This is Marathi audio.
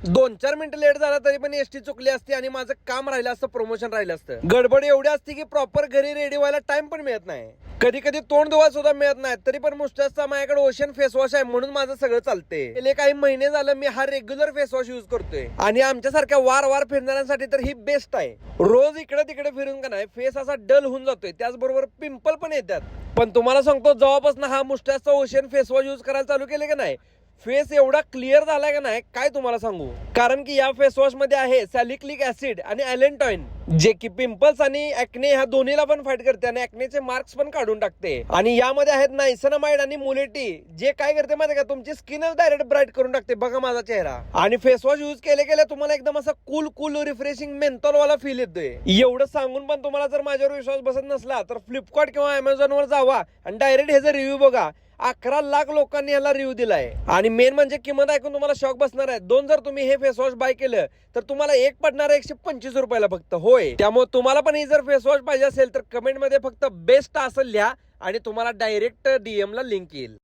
2-4 मिनिटं लेट झाला तरी पण एसटी चुकली असती आणि माझं काम राहिलं असतं, प्रमोशन राहिलं असतं. गडबड एवढी असते की प्रॉपर घरी रेडी व्हायला टाइम पण मिळत नाही. कधी कधी तोंड धुवा सुद्धा मिळत नाही. तरी पण मुस्टसचा माझ्याकडे ओशन फेस वॉश आहे म्हणून माझं सगळं चालते. गेले काही महिने झालं मी हा रेग्युलर फेस वॉश युज करतोय आणि आमच्यासारख्या वार फिरणाऱ्यांसाठी तर ही बेस्ट आहे. रोज इकडे तिकडे फिरून का नाही फेस असा डल होऊन जातोय, त्याचबरोबर पिंपल पण येतात. पण तुम्हाला सांगतो, जेव्हापासून हा मुस्टसचा ओशन फेस वॉश युज करायला चालू केले का नाही, फेस एवढा क्लिअर झालाय का नाही काय तुम्हाला सांगू. कारण की या फेस वॉश मध्ये आहे सॅलिसिलिक ऍसिड आणि ॲलेंटॉइन, जे की पिंपल्स आणि ऍक्ने ह्या दोन्हीला पण फाईट करते आणि ऍक्नेचे मार्क्स पण काढून टाकते. आणि यामध्ये आहेत नायसिनामाइड आणि मुलेटी, जे काय करते माहिती का, तुमची स्किनच डायरेक्ट ब्राईट करून टाकते. बघा माझा चेहरा. आणि फेस वॉश युज केले तुम्हाला एकदम असं कूल रिफ्रेशिंग मेंथॉल वाला फील येतोय. एवढं सांगून पण तुम्हाला जर माझ्यावर विश्वास बसत नसला तर फ्लिपकार्ट किंवा अमेझॉन वर जावा आणि डायरेक्ट ह्याचा रिव्ह्यू बघा. 11 लाख लोकांनी याला रिव्ह्यू दिलाय. आणि मेन म्हणजे किंमत ऐकून तुम्हाला शॉक बसणार आहे. 2 जर तुम्ही हे फेस वॉश बाय केलं तर तुम्हाला एक पडणार 125 रुपयाला फक्त. होय, त्यामुळे तुम्हाला पण ही जर फेस वॉश पाहिजे असेल तर कमेंट मध्ये फक्त बेस्ट असं लिहा आणि तुम्हाला डायरेक्ट DM ला लिंक येईल.